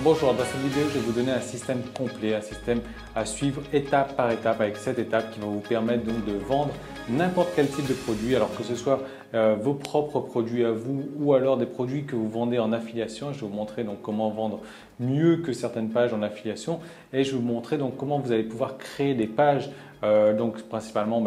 Bonjour, dans cette vidéo, je vais vous donner un système complet, un système à suivre étape par étape avec 7 étapes qui vont vous permettre donc de vendre n'importe quel type de produit, alors que ce soit vos propres produits à vous ou alors des produits que vous vendez en affiliation. Je vais vous montrer donc comment vendre mieux que certaines pages en affiliation et je vais vous montrer donc comment vous allez pouvoir créer des pages, donc principalement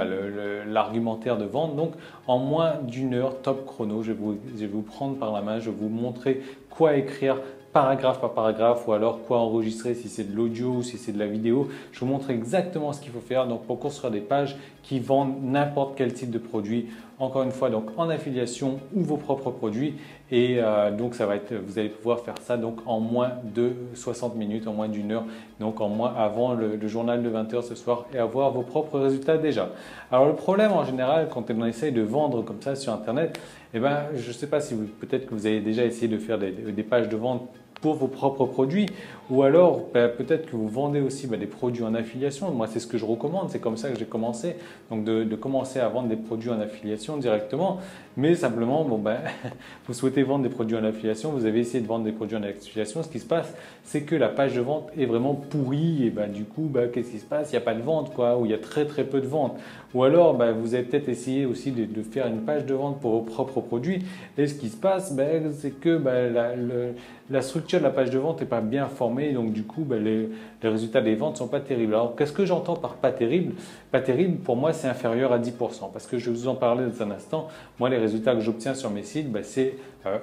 l'argumentaire de vente, donc en moins d'une heure top chrono. Je vais vous prendre par la main, je vais vous montrer quoi écrire paragraphe par paragraphe ou alors quoi enregistrer si c'est de l'audio ou si c'est de la vidéo. Je vous montre exactement ce qu'il faut faire donc pour construire des pages qui vendent n'importe quel type de produit. Encore une fois, donc en affiliation ou vos propres produits et donc vous allez pouvoir faire ça donc en moins de 60 minutes, en moins d'une heure, donc en moins avant le journal de 20 h ce soir et avoir vos propres résultats déjà. Alors le problème en général quand on essaye de vendre comme ça sur internet, je ne sais pas si peut-être que vous avez déjà essayé de faire des pages de vente pour vos propres produits ou alors peut-être que vous vendez aussi des produits en affiliation. Moi, c'est ce que je recommande, c'est comme ça que j'ai commencé, donc de commencer à vendre des produits en affiliation directement. Mais simplement, vous souhaitez vendre des produits en affiliation, vous avez essayé de vendre des produits en affiliation, ce qui se passe, c'est que la page de vente est vraiment pourrie et du coup, qu'est-ce qui se passe? Il n'y a pas de vente quoi, ou il y a très très peu de ventes. Ou alors, vous avez peut-être essayé aussi de faire une page de vente pour vos propres produits et ce qui se passe, c'est que la structure de la page de vente n'est pas bien formée, donc du coup, les résultats des ventes ne sont pas terribles. Alors, qu'est-ce que j'entends par pas terrible? Pas terrible, pour moi, c'est inférieur à 10%, parce que je vais vous en parler dans un instant. Moi, les résultats que j'obtiens sur mes sites, c'est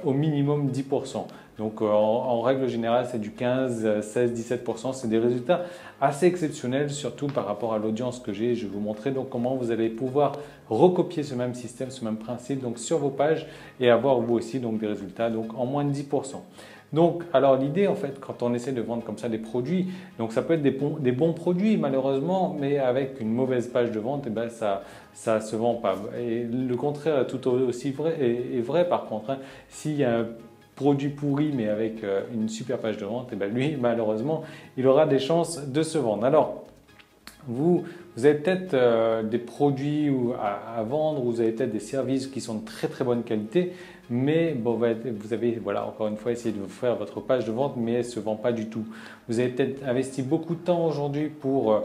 au minimum 10%. Donc, en règle générale, c'est du 15, 16, 17%. C'est des résultats assez exceptionnels, surtout par rapport à l'audience que j'ai. Je vais vous montrer donc comment vous allez pouvoir recopier ce même système, ce même principe donc sur vos pages et avoir vous aussi donc des résultats donc en moins de 10%. Donc, alors l'idée en fait, quand on essaie de vendre comme ça des produits, donc ça peut être des bons produits malheureusement, mais avec une mauvaise page de vente, ça se vend pas. Et le contraire est tout aussi vrai, est vrai par contre. S'il y a un produit pourri mais avec une super page de vente, lui malheureusement, il aura des chances de se vendre. Alors, vous avez peut-être des produits à vendre, vous avez peut-être des services qui sont de très très bonne qualité, mais vous avez encore une fois essayé de faire votre page de vente, mais elle ne se vend pas du tout. Vous avez peut-être investi beaucoup de temps aujourd'hui pour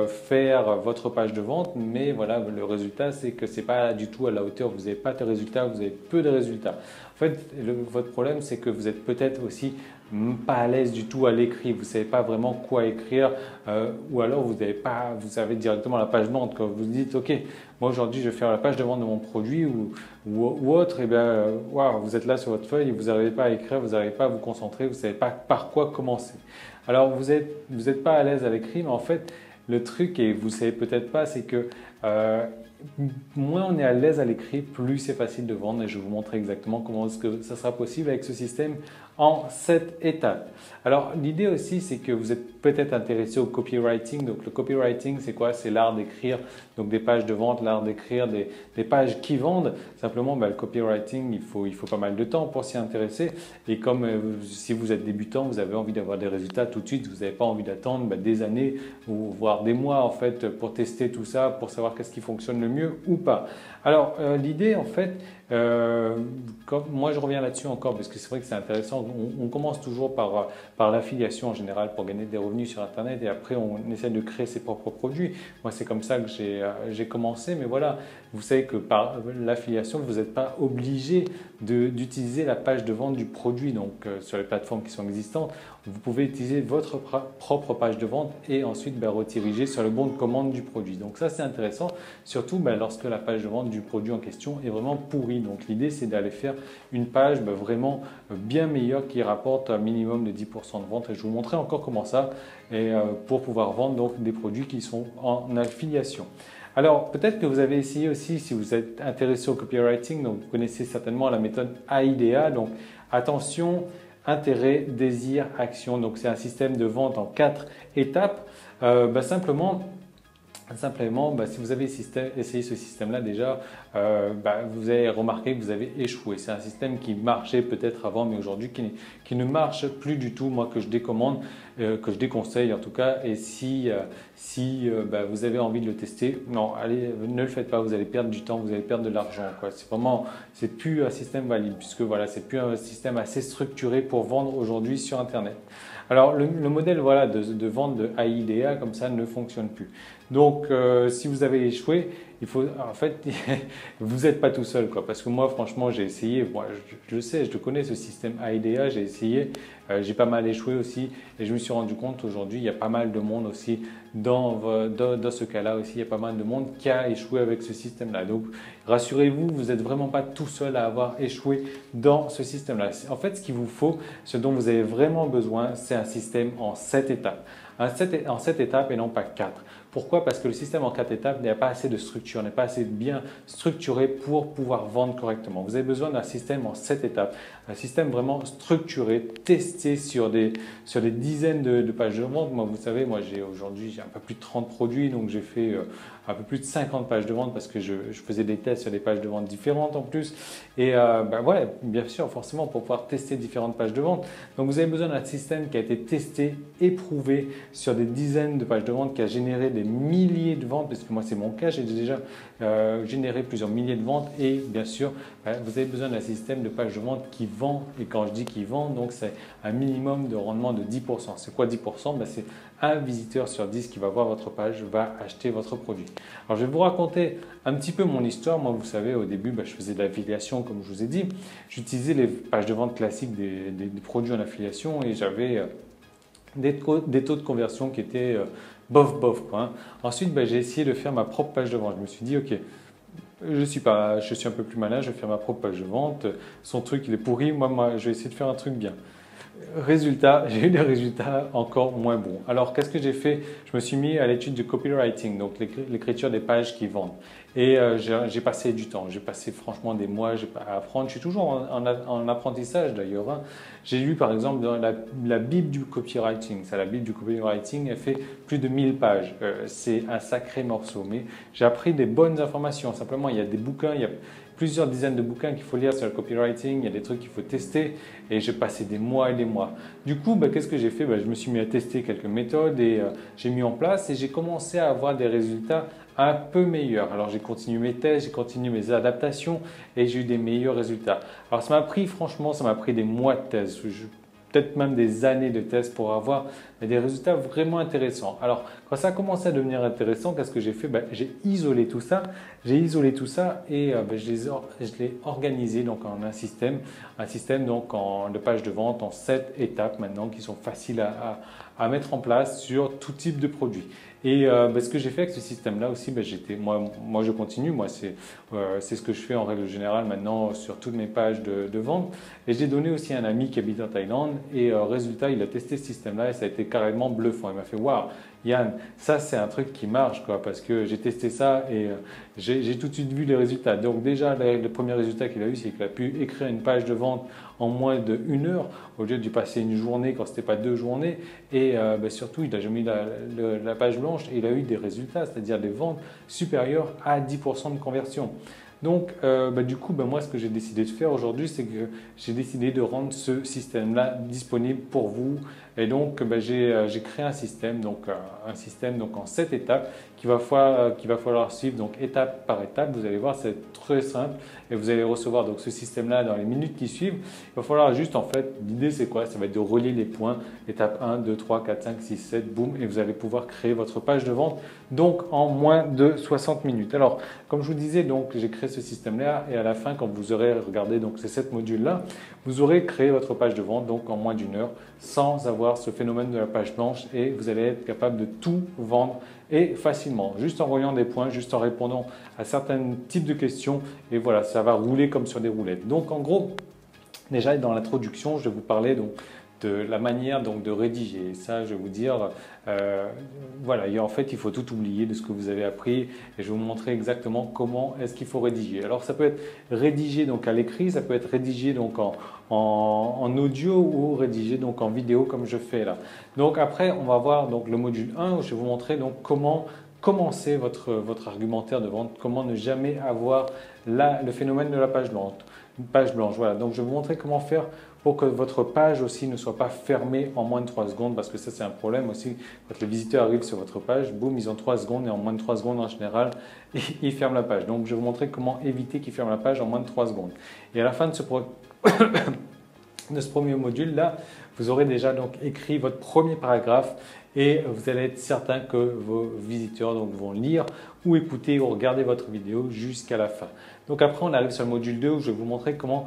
faire votre page de vente, mais le résultat c'est que ce n'est pas du tout à la hauteur, vous n'avez pas de résultats, vous avez peu de résultats. En fait, votre problème c'est que vous êtes peut-être aussi pas à l'aise du tout à l'écrit, vous ne savez pas vraiment quoi écrire ou alors vous avez directement la page de vente. Quand vous dites ok, moi aujourd'hui je vais faire la page de vente de mon produit ou autre, vous êtes là sur votre feuille et vous n'arrivez pas à écrire, vous n'arrivez pas à vous concentrer, vous ne savez pas par quoi commencer. Alors vous êtes pas à l'aise à l'écrit, mais en fait le truc, et vous ne savez peut-être pas, c'est que moins on est à l'aise à l'écrit, plus c'est facile de vendre et je vais vous montrer exactement comment est-ce que ça sera possible avec ce système en 7 étapes. Alors l'idée aussi c'est que vous êtes peut-être intéressé au copywriting. Donc le copywriting c'est quoi? C'est l'art d'écrire donc des pages de vente, l'art d'écrire des pages qui vendent. Simplement le copywriting il faut pas mal de temps pour s'y intéresser et comme si vous êtes débutant, vous avez envie d'avoir des résultats tout de suite, vous n'avez pas envie d'attendre des années ou voire des mois en fait pour tester tout ça, pour savoir qu'est-ce qui fonctionne le mieux ou pas. Alors l'idée en fait, moi je reviens là-dessus encore parce que c'est vrai que c'est intéressant. On commence toujours par l'affiliation en général pour gagner des revenus sur internet et après on essaie de créer ses propres produits. Moi c'est comme ça que j'ai commencé, mais voilà, vous savez que par l'affiliation vous n'êtes pas obligé d'utiliser la page de vente du produit. Donc sur les plateformes qui sont existantes, vous pouvez utiliser votre propre page de vente et ensuite rediriger sur le bon de commande du produit. Donc ça c'est intéressant, surtout lorsque la page de vente du produit en question est vraiment pourrie. Donc l'idée c'est d'aller faire une page vraiment bien meilleure qui rapporte un minimum de 10% de vente et je vais vous montrer encore comment ça et pour pouvoir vendre donc des produits qui sont en affiliation. Alors peut-être que vous avez essayé aussi, si vous êtes intéressé au copywriting, donc vous connaissez certainement la méthode AIDA, donc attention, intérêt, désir, action. Donc c'est un système de vente en 4 étapes. Simplement, Simplement, si vous avez essayé ce système-là déjà, vous avez remarqué que vous avez échoué. C'est un système qui marchait peut-être avant, mais aujourd'hui qui ne marche plus du tout, moi que je décommande, que je déconseille en tout cas. Et si vous avez envie de le tester, non, allez, ne le faites pas, vous allez perdre du temps, vous allez perdre de l'argent. C'est plus un système valide, puisque voilà, c'est plus un système assez structuré pour vendre aujourd'hui sur Internet. Alors le modèle voilà, de vente de AIDA comme ça ne fonctionne plus. Donc si vous avez échoué, il faut en fait vous n'êtes pas tout seul quoi, parce que moi franchement j'ai essayé, moi je sais, je connais ce système AIDA, j'ai essayé, j'ai pas mal échoué aussi et je me suis rendu compte aujourd'hui il y a pas mal de monde aussi dans ce cas-là aussi, il y a pas mal de monde qui a échoué avec ce système-là. Donc rassurez-vous, vous n'êtes vraiment pas tout seul à avoir échoué dans ce système-là. En fait, ce qu'il vous faut, ce dont vous avez vraiment besoin, c'est un système en 7 étapes. En 7 étapes et non pas 4. Pourquoi? Parce que le système en 4 étapes n'a pas assez de structure, n'est pas assez bien structuré pour pouvoir vendre correctement. Vous avez besoin d'un système en 7 étapes, un système vraiment structuré, testé sur des dizaines de pages de vente. Moi, vous savez, aujourd'hui j'ai un peu plus de 30 produits, donc j'ai fait un peu plus de 50 pages de vente parce que je faisais des tests sur des pages de vente différentes en plus. Et ouais, bien sûr, forcément, pour pouvoir tester différentes pages de vente. Donc vous avez besoin d'un système qui a été testé, éprouvé sur des dizaines de pages de vente, qui a généré des milliers de ventes, parce que moi c'est mon cas, j'ai déjà généré plusieurs milliers de ventes et bien sûr vous avez besoin d'un système de pages de vente qui vend, et quand je dis qui vend, donc c'est un minimum de rendement de 10%. C'est quoi 10%? C'est un visiteur sur 10 qui va voir votre page va acheter votre produit. Alors je vais vous raconter un petit peu mon histoire. Moi vous savez au début je faisais de l'affiliation comme je vous ai dit, j'utilisais les pages de vente classiques des produits en affiliation et j'avais des taux de conversion qui étaient bof quoi, hein. Ensuite j'ai essayé de faire ma propre page de vente. Je me suis dit ok, je suis un peu plus malin, je vais faire ma propre page de vente. Son truc il est pourri, moi je vais essayer de faire un truc bien. Résultat, j'ai eu des résultats encore moins bons. Alors, qu'est-ce que j'ai fait? Je me suis mis à l'étude du copywriting, donc l'écriture des pages qui vendent. Et j'ai passé du temps, j'ai passé franchement des mois à apprendre. Je suis toujours en apprentissage d'ailleurs, hein. J'ai lu par exemple dans la Bible du copywriting. La Bible du copywriting, elle fait plus de 1000 pages. C'est un sacré morceau, mais j'ai appris des bonnes informations. Simplement, il y a des bouquins, il y a plusieurs dizaines de bouquins qu'il faut lire sur le copywriting, il y a des trucs qu'il faut tester et j'ai passé des mois et des mois. Du coup, qu'est-ce que j'ai fait? Je me suis mis à tester quelques méthodes et j'ai mis en place et j'ai commencé à avoir des résultats un peu meilleurs. Alors j'ai continué mes tests, j'ai continué mes adaptations et j'ai eu des meilleurs résultats. Alors franchement, ça m'a pris des mois de tests, peut-être même des années de tests pour avoir des résultats vraiment intéressants. Alors, quand ça a commencé à devenir intéressant, qu'est-ce que j'ai fait? J'ai isolé tout ça. Et je l'ai organisé donc en un système donc de pages de vente en 7 étapes maintenant qui sont faciles à mettre en place sur tout type de produit. Et ce que j'ai fait avec ce système-là aussi, moi je continue, c'est ce que je fais en règle générale maintenant sur toutes mes pages de vente. Et j'ai donné aussi à un ami qui habite en Thaïlande et résultat, il a testé ce système-là et ça a été carrément bluffant. Il m'a fait waouh, Yann, ça c'est un truc qui marche quoi, parce que j'ai testé ça et j'ai tout de suite vu les résultats. Donc déjà, le premier résultat qu'il a eu, c'est qu'il a pu écrire une page de vente en moins d'1 heure au lieu d'y passer une journée quand ce n'était pas 2 journées. Et surtout, il n'a jamais mis la page blanche et il a eu des résultats, c'est-à-dire des ventes supérieures à 10% de conversion. Donc, du coup, moi, ce que j'ai décidé de faire aujourd'hui, c'est que j'ai décidé de rendre ce système-là disponible pour vous. Et donc, j'ai créé un système donc en 7 étapes qu'il va falloir suivre donc étape par étape. Vous allez voir, c'est très simple et vous allez recevoir donc ce système-là dans les minutes qui suivent. Il va falloir juste, en fait, l'idée c'est quoi? Ça va être de relier les points, étape 1, 2, 3, 4, 5, 6, 7, boum, et vous allez pouvoir créer votre page de vente donc en moins de 60 minutes. Alors, comme je vous disais, donc j'ai créé ce système-là et à la fin, quand vous aurez regardé donc ces 7 modules-là, vous aurez créé votre page de vente donc en moins d'1 heure sans avoir ce phénomène de la page blanche et vous allez être capable de tout vendre et facilement, juste en voyant des points, juste en répondant à certains types de questions et voilà, ça va rouler comme sur des roulettes. Donc en gros, déjà dans l'introduction, je vais vous parler donc de la manière donc de rédiger. Ça, je vais vous dire, voilà, et en fait, il faut tout oublier de ce que vous avez appris et je vais vous montrer exactement comment est-ce qu'il faut rédiger. Alors, ça peut être rédigé donc à l'écrit, ça peut être rédigé donc en audio ou rédigé donc en vidéo comme je fais là. Donc après, on va voir donc le module 1 où je vais vous montrer donc comment commencer votre argumentaire de vente, comment ne jamais avoir le phénomène de la page blanche. Voilà. Donc je vais vous montrer comment faire pour que votre page aussi ne soit pas fermée en moins de 3 secondes, parce que ça c'est un problème aussi. Quand le visiteur arrive sur votre page, boum, ils ont 3 secondes et en moins de 3 secondes en général, ils ferment la page. Donc je vais vous montrer comment éviter qu'ils ferment la page en moins de 3 secondes. Et à la fin de ce premier module là, vous aurez déjà donc écrit votre premier paragraphe et vous allez être certain que vos visiteurs donc, vont lire ou écouter ou regarder votre vidéo jusqu'à la fin. Donc après on arrive sur le module 2 où je vais vous montrer comment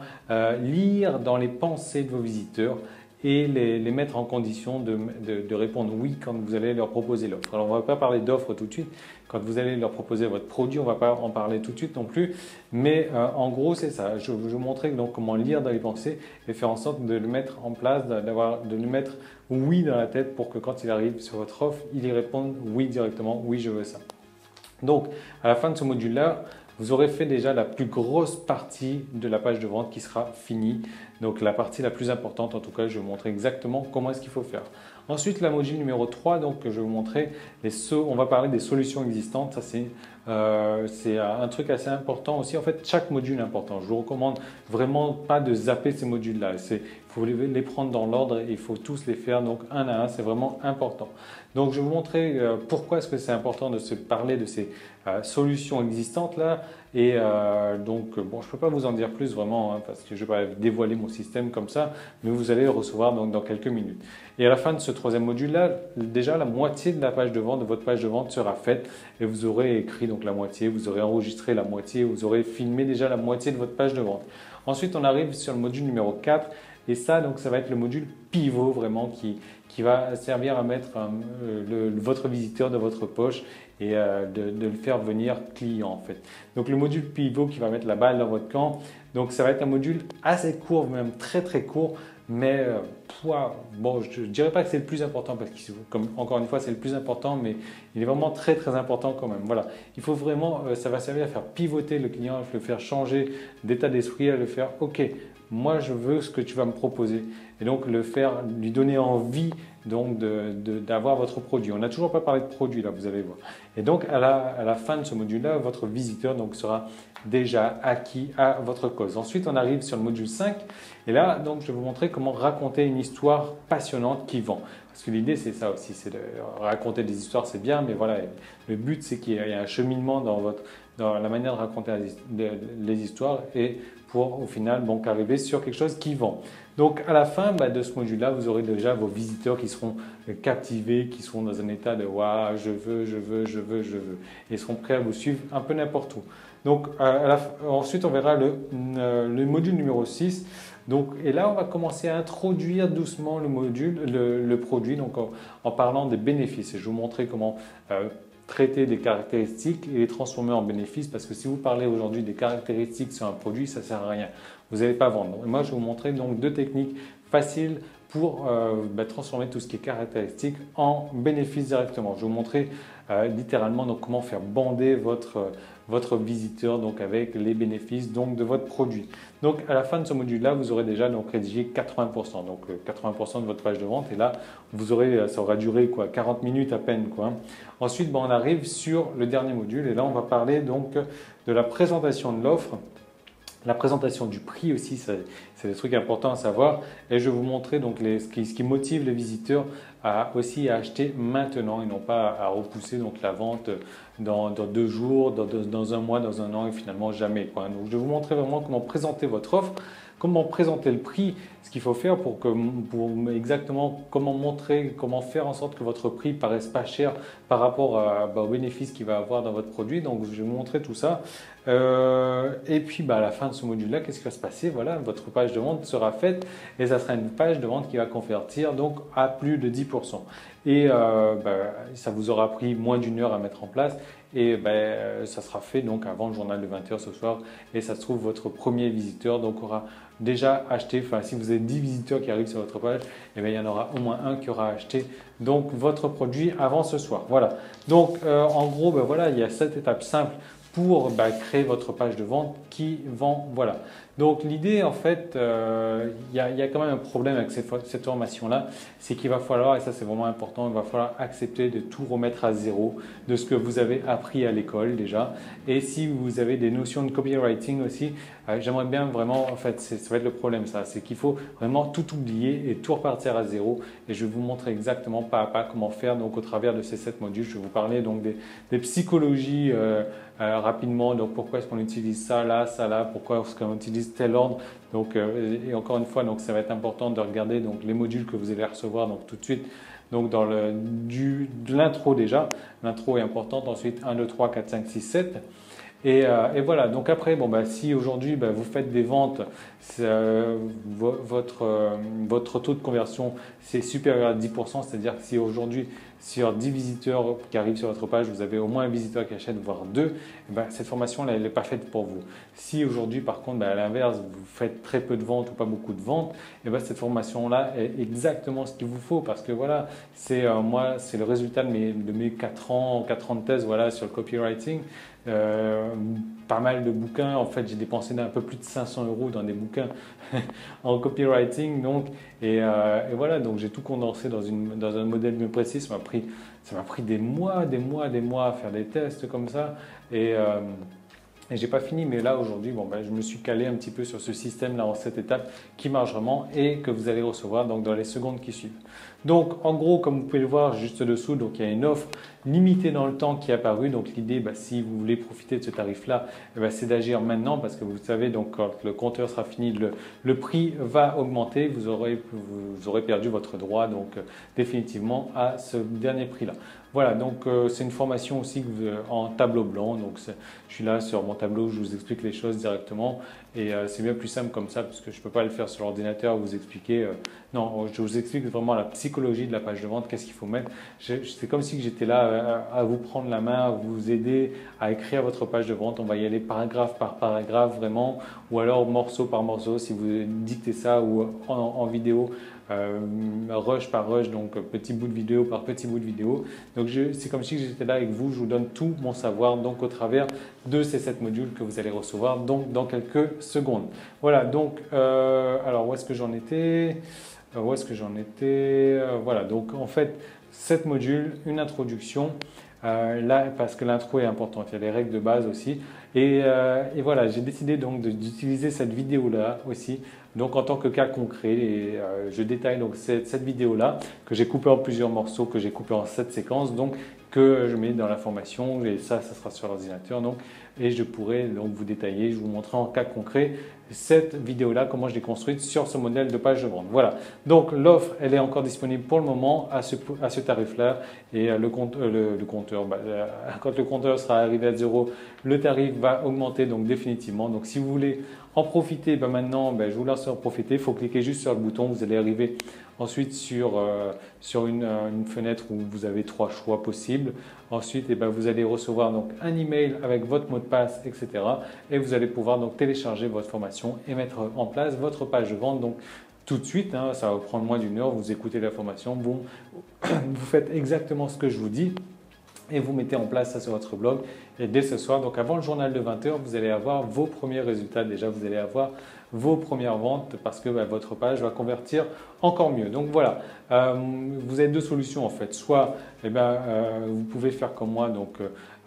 lire dans les pensées de vos visiteurs et les mettre en condition de répondre oui quand vous allez leur proposer l'offre. Alors on ne va pas parler d'offre tout de suite, quand vous allez leur proposer votre produit, on ne va pas en parler tout de suite non plus, mais en gros c'est ça, je vais vous montrer donc comment lire dans les pensées et faire en sorte de le mettre en place, de lui mettre oui dans la tête pour que quand il arrive sur votre offre, il y réponde oui directement, oui je veux ça. Donc à la fin de ce module-là, vous aurez fait déjà la plus grosse partie de la page de vente qui sera finie. Donc la partie la plus importante, en tout cas, je vais vous montrer exactement comment est-ce qu'il faut faire. Ensuite, la module numéro 3, donc je vais vous montrer, on va parler des solutions existantes. Ça, c'est un truc assez important aussi. En fait, chaque module est important. Je vous recommande vraiment pas de zapper ces modules-là. Il faut les prendre dans l'ordre et il faut tous les faire donc un à un. C'est vraiment important. Donc, je vais vous montrer pourquoi est-ce que c'est important de se parler de ces solutions existantes là. Et donc, bon, je ne peux pas vous en dire plus vraiment hein, parce que je ne vais pas dévoiler mon système comme ça, mais vous allez le recevoir donc, dans quelques minutes. Et à la fin de ce troisième module-là, déjà la moitié de la page de vente, de votre page de vente sera faite et vous aurez écrit donc la moitié, vous aurez enregistré la moitié, vous aurez filmé déjà la moitié de votre page de vente. Ensuite, on arrive sur le module numéro 4 et ça, donc, ça va être le module pivot vraiment qui va servir à mettre votre visiteur dans votre poche et de le faire venir client en fait. Donc le module pivot qui va mettre la balle dans votre camp, donc ça va être un module assez court, même très très court, mais bon, je ne dirais pas que c'est le plus important parce que encore une fois c'est le plus important, mais il est vraiment très très important quand même. Voilà, il faut vraiment, ça va servir à faire pivoter le client, à le faire changer d'état d'esprit, à le faire ok, moi je veux ce que tu vas me proposer et donc lui donner envie donc d'avoir votre produit. On n'a toujours pas parlé de produit là, vous allez voir. Et donc à la fin de ce module-là, votre visiteur donc sera déjà acquis à votre cause. Ensuite, on arrive sur le module 5 et là donc je vais vous montrer comment raconter une histoire passionnante qui vend. Parce que l'idée c'est ça aussi, c'est de raconter des histoires, c'est bien, mais voilà, le but c'est qu'il y ait un cheminement dans la manière de raconter les histoires et pour au final donc arriver sur quelque chose qui vend. Donc à la fin de ce module-là, vous aurez déjà vos visiteurs qui seront captivés, qui seront dans un état de waouh, je veux, et seront prêts à vous suivre un peu n'importe où. Donc ensuite, on verra le module numéro 6. Donc, et là, on va commencer à introduire doucement le produit, donc en parlant des bénéfices. Et je vais vous montrer comment traiter des caractéristiques et les transformer en bénéfices, parce que si vous parlez aujourd'hui des caractéristiques sur un produit, ça ne sert à rien. Vous n'allez pas vendre. Et moi, je vais vous montrer donc 2 techniques faciles pour transformer tout ce qui est caractéristique en bénéfices directement. Je vais vous montrer littéralement donc, comment faire bander votre visiteur donc, avec les bénéfices donc, de votre produit. Donc à la fin de ce module-là, vous aurez déjà donc, rédigé 80%, donc 80% de votre page de vente. Et là, ça aura duré quoi, 40 minutes à peine. Quoi. Ensuite, on arrive sur le dernier module et là, on va parler donc de la présentation de l'offre. La présentation du prix aussi, c'est des trucs importants à savoir. Et je vais vous montrer donc ce qui motive les visiteurs aussi à acheter maintenant et non pas à repousser donc la vente dans 2 jours, dans 1 mois, dans 1 an et finalement jamais. Quoi. Donc je vais vous montrer vraiment comment présenter votre offre, comment présenter le prix, ce qu'il faut faire pour exactement comment faire en sorte que votre prix paraisse pas cher par rapport aux bénéfices qu'il va avoir dans votre produit. Donc je vais vous montrer tout ça. Et puis à la fin de ce module-là, qu'est-ce qui va se passer? Voilà, votre page de vente sera faite et ça sera une page de vente qui va convertir donc à plus de 10%. Et ça vous aura pris moins d'1 heure à mettre en place et ça sera fait donc avant le journal de 20 h ce soir et ça se trouve votre premier visiteur donc aura déjà acheté, enfin si vous avez 10 visiteurs qui arrivent sur votre page, il y en aura au moins un qui aura acheté donc votre produit avant ce soir. Voilà, donc en gros voilà, il y a 7 étapes simples pour créer votre page de vente qui vend. Voilà. Donc l'idée en fait, il y a quand même un problème avec cette formation-là, c'est qu'il va falloir, et ça c'est vraiment important, il va falloir accepter de tout remettre à zéro de ce que vous avez appris à l'école déjà. Et si vous avez des notions de copywriting aussi, j'aimerais bien vraiment, en fait, ça va être le problème ça, c'est qu'il faut vraiment tout oublier et tout repartir à zéro. Et je vais vous montrer exactement pas à pas comment faire. Donc au travers de ces 7 modules, je vais vous parler donc des psychologies rapidement. Donc pourquoi est-ce qu'on utilise ça là, pourquoi est-ce qu'on utilise tel ordre. Donc et encore une fois, donc ça va être important de regarder donc les modules que vous allez recevoir donc tout de suite. Donc dans de l'intro déjà, l'intro est importante. Ensuite 1, 2, 3, 4, 5, 6, 7. Et voilà, donc après, bon, si aujourd'hui vous faites des ventes, votre taux de conversion c'est supérieur à 10%, c'est-à-dire que si aujourd'hui sur 10 visiteurs qui arrivent sur votre page, vous avez au moins un visiteur qui achète, voire deux, cette formation-là, elle n'est pas faite pour vous. Si aujourd'hui, par contre, à l'inverse, vous faites très peu de ventes ou pas beaucoup de ventes, cette formation-là est exactement ce qu'il vous faut parce que voilà, c'est le résultat de mes 4 ans de thèse voilà, sur le copywriting. Pas mal de bouquins. En fait, j'ai dépensé un peu plus de 500 € dans des bouquins en copywriting. Donc, et voilà, donc j'ai tout condensé dans un modèle bien précis. Ça m'a pris des mois à faire des tests comme ça. Et j'ai pas fini, mais là aujourd'hui, je me suis calé un petit peu sur ce système-là en 7 étapes qui marche vraiment et que vous allez recevoir donc dans les secondes qui suivent. Donc en gros, comme vous pouvez le voir juste dessous, donc il y a une offre limitée dans le temps qui est apparue. Donc l'idée, si vous voulez profiter de ce tarif-là, c'est d'agir maintenant parce que vous savez, donc quand le compteur sera fini, le prix va augmenter. Vous aurez perdu votre droit donc définitivement à ce dernier prix-là. Voilà, donc c'est une formation aussi en tableau blanc. Donc je suis là sur mon tableau, je vous explique les choses directement et c'est bien plus simple comme ça parce que je ne peux pas le faire sur l'ordinateur, vous expliquer. Non, je vous explique vraiment la psychologie de la page de vente, qu'est-ce qu'il faut mettre. C'est comme si j'étais là à vous prendre la main, à vous aider à écrire votre page de vente. On va y aller paragraphe par paragraphe vraiment ou alors morceau par morceau si vous dictez ça ou en vidéo. Rush par rush, donc petit bout de vidéo par petit bout de vidéo. Donc c'est comme si j'étais là avec vous, je vous donne tout mon savoir donc au travers de ces 7 modules que vous allez recevoir donc dans quelques secondes. Voilà, donc alors où est-ce que j'en étais voilà, donc en fait 7 modules, une introduction. Là, parce que l'intro est importante, il y a les règles de base aussi. Et voilà, j'ai décidé donc d'utiliser cette vidéo-là aussi, donc en tant que cas concret. Et je détaille donc cette vidéo-là que j'ai coupée en plusieurs morceaux, que j'ai coupée en 7 séquences, donc que je mets dans la formation. Et ça sera sur l'ordinateur. Donc, et je pourrai donc vous détailler, je vous montrer en cas concret cette vidéo-là, comment je l'ai construite sur ce modèle de page de vente. Voilà, donc l'offre, elle est encore disponible pour le moment à ce tarif-là. Et le compteur, quand le compteur sera arrivé à 0, le tarif va augmenter donc définitivement. Donc si vous voulez en profiter, maintenant, je vous laisse en profiter. Il faut cliquer juste sur le bouton, vous allez arriver ensuite sur une fenêtre où vous avez 3 choix possibles. Ensuite, vous allez recevoir donc un email avec votre mot de passe, etc. Et vous allez pouvoir donc télécharger votre formation et mettre en place votre page de vente. Donc tout de suite, ça va prendre moins d'1 heure. Vous écoutez la formation, vous faites exactement ce que je vous dis. Et vous mettez en place ça sur votre blog. Et dès ce soir, donc avant le journal de 20 h, vous allez avoir vos premiers résultats. Déjà, vous allez avoir vos premières ventes parce que votre page va convertir encore mieux. Donc voilà, vous avez 2 solutions en fait. Soit vous pouvez faire comme moi, donc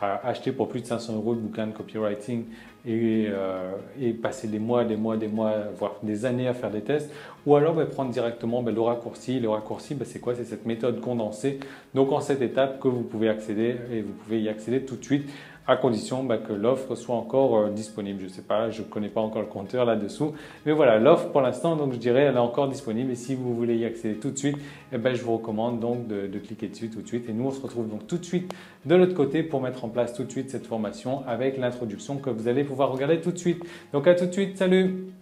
acheter pour plus de 500 € de bouquin de copywriting et passer des mois, voire des années à faire des tests. Ou alors prendre directement le raccourci. Le raccourci, c'est quoi? C'est cette méthode condensée, donc en 7 étapes que vous pouvez accéder et vous pouvez y accéder tout de suite à condition que l'offre soit encore disponible. Je ne sais pas, je ne connais pas encore le compteur là-dessous. Mais voilà, l'offre pour l'instant, donc je dirais, elle est encore disponible. Et si vous voulez y accéder tout de suite, je vous recommande donc de cliquer dessus tout de suite. Et nous, on se retrouve donc tout de suite de l'autre côté pour mettre en place tout de suite cette formation avec l'introduction que vous allez pouvoir regarder tout de suite. Donc à tout de suite, salut!